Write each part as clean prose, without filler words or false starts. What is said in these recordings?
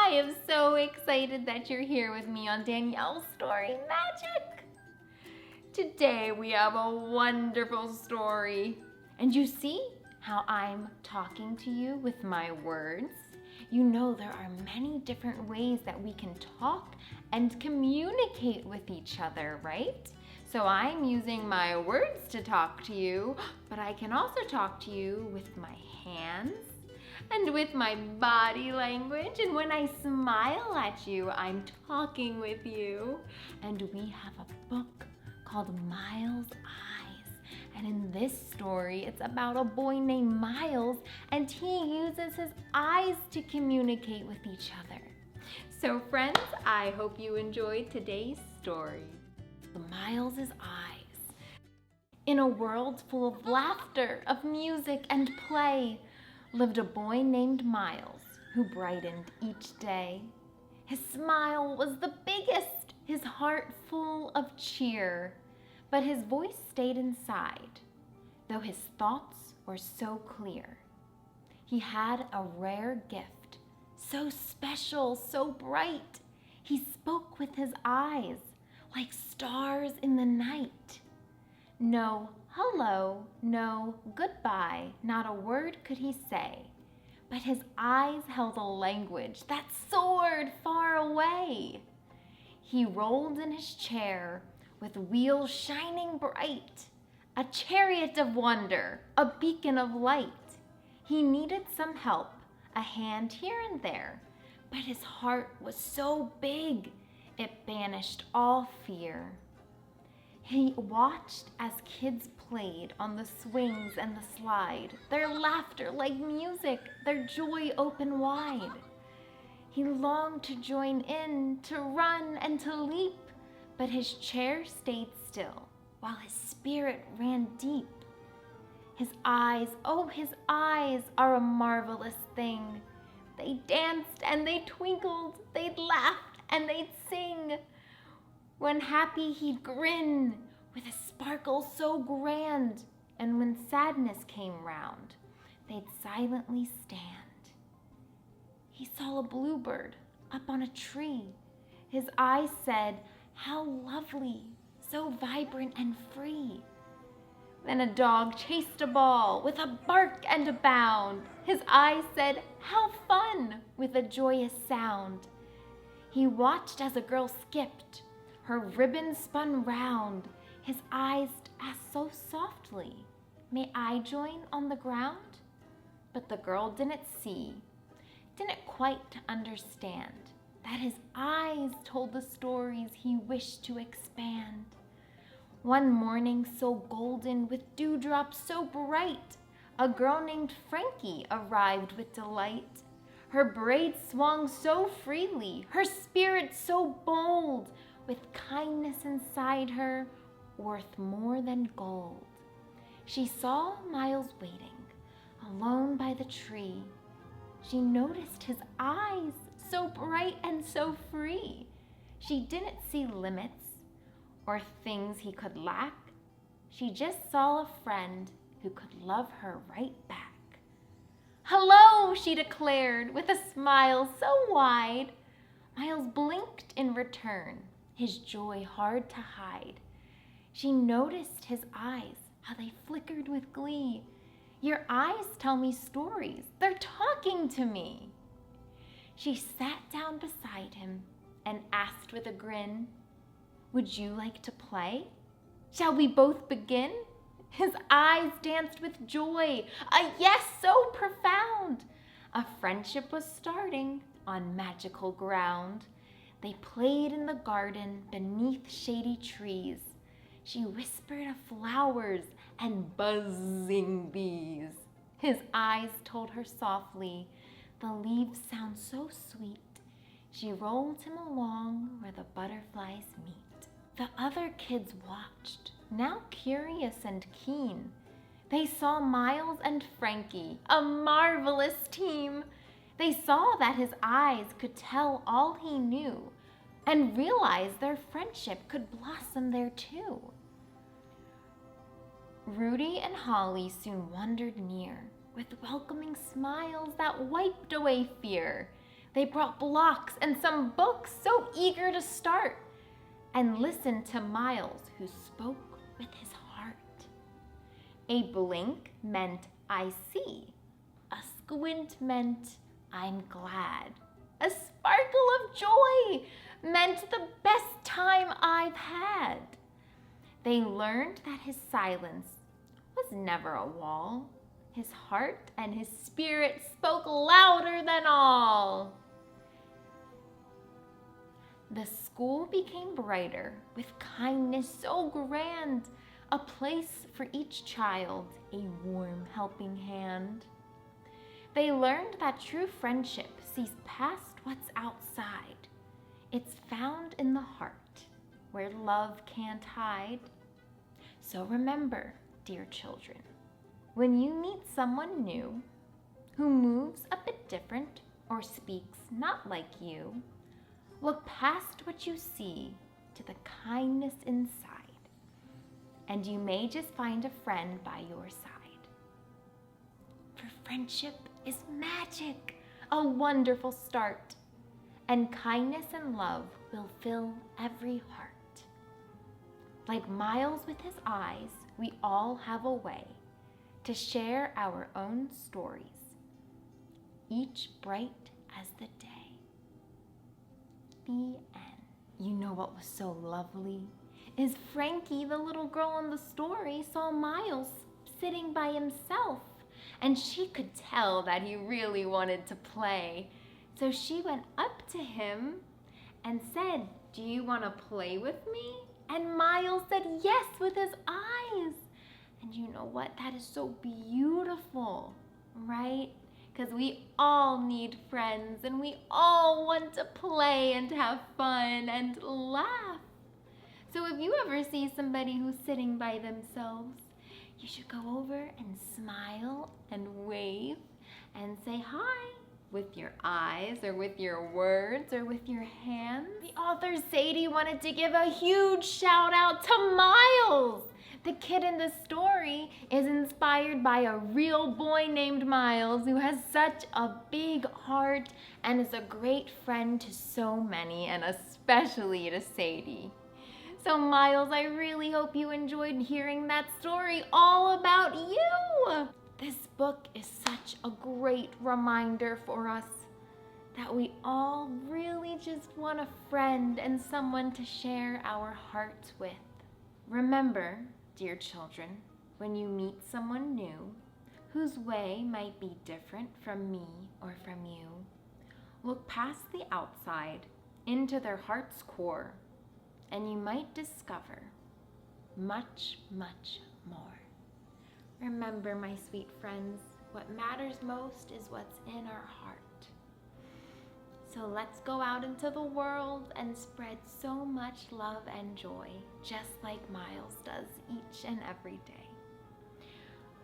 I am so excited that you're here with me on Danielle's Story Magic. Today we have a wonderful story. And you see how I'm talking to you with my words? You know there are many different ways that we can talk and communicate with each other, right? So I'm using my words to talk to you, but I can also talk to you with my hands and with my body language. And when I smile at you, I'm talking with you. And we have a book called Miles' Eyes. And in this story, it's about a boy named Miles, and he uses his eyes to communicate with each other. So friends, I hope you enjoyed today's story. Miles' Eyes. In a world full of laughter, of music and play, lived a boy named Miles who brightened each day. His smile was the biggest, his heart full of cheer, but his voice stayed inside, though his thoughts were so clear. He had a rare gift, so special, so bright. He spoke with his eyes, like stars in the night. No hello, no goodbye, not a word could he say, but his eyes held a language that soared far away. He rolled in his chair with wheels shining bright, a chariot of wonder, a beacon of light. He needed some help, a hand here and there, but his heart was so big, it banished all fear. He watched as kids played on the swings and the slide, their laughter like music, their joy open wide. He longed to join in, to run and to leap, but his chair stayed still while his spirit ran deep. His eyes, oh, his eyes are a marvelous thing. They danced and they twinkled, they'd laugh and they'd sing. When happy he'd grin with a sparkle so grand, and when sadness came round, they'd silently stand. He saw a bluebird up on a tree. His eyes said, "How lovely, so vibrant and free." Then a dog chased a ball with a bark and a bound. His eyes said, "How fun," with a joyous sound. He watched as a girl skipped, her ribbon spun round. His eyes asked so softly, "May I join on the ground?" But the girl didn't see, didn't quite understand that his eyes told the stories he wished to expand. One morning so golden with dewdrops so bright, a girl named Frankie arrived with delight. Her braids swung so freely, her spirit so bold, with kindness inside her, worth more than gold. She saw Miles waiting, alone by the tree. She noticed his eyes, so bright and so free. She didn't see limits or things he could lack. She just saw a friend who could love her right back. "Hello," she declared with a smile so wide. Miles blinked in return, his joy hard to hide. She noticed his eyes, how they flickered with glee. "Your eyes tell me stories, they're talking to me." She sat down beside him and asked with a grin, "Would you like to play? Shall we both begin?" His eyes danced with joy, a yes so profound. A friendship was starting on magical ground. They played in the garden beneath shady trees. She whispered of flowers and buzzing bees. His eyes told her softly, "The leaves sound so sweet." She rolled him along where the butterflies meet. The other kids watched, now curious and keen. They saw Miles and Frankie, a marvelous team. They saw that his eyes could tell all he knew, and realized their friendship could blossom there too. Rudy and Holly soon wandered near, with welcoming smiles that wiped away fear. They brought blocks and some books, so eager to start and listen to Miles, who spoke with his heart. A blink meant I see. A squint meant I'm glad. A sparkle of joy meant the best time I've had. They learned that his silence was never a wall. His heart and his spirit spoke louder than all. The school became brighter with kindness so grand, a place for each child, a warm helping hand. They learned that true friendship sees past what's outside. It's found in the heart, where love can't hide. So remember, dear children, when you meet someone new who moves a bit different or speaks not like you, look past what you see to the kindness inside, and you may just find a friend by your side. For friendship is magic, a wonderful start, and kindness and love will fill every heart. Like Miles with his eyes, we all have a way to share our own stories, each bright as the day. The end. You know what was so lovely? Is Frankie, the little girl in the story, saw Miles sitting by himself, and she could tell that he really wanted to play. So she went up to him and said, "Do you want to play with me?" And Miles said yes with his eyes. And you know what? That is so beautiful, right? Because we all need friends and we all want to play and have fun and laugh. So if you ever see somebody who's sitting by themselves, you should go over and smile and wave and say hi with your eyes or with your words or with your hands. The author Sadie wanted to give a huge shout out to Miles. The kid in the story is inspired by a real boy named Miles who has such a big heart and is a great friend to so many, and especially to Sadie. So Miles, I really hope you enjoyed hearing that story all about you. This book is such a great reminder for us that we all really just want a friend and someone to share our hearts with. Remember, dear children, when you meet someone new whose way might be different from me or from you, look past the outside into their heart's core, and you might discover much, much more. Remember, my sweet friends, what matters most is what's in our heart. So let's go out into the world and spread so much love and joy, just like Miles does each and every day.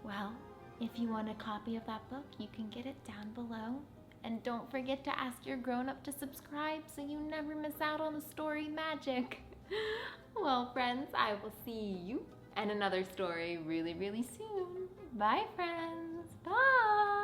Well, if you want a copy of that book, you can get it down below. And don't forget to ask your grown-up to subscribe so you never miss out on the story magic. Well, friends, I will see you and another story really, really soon. Bye, friends. Bye.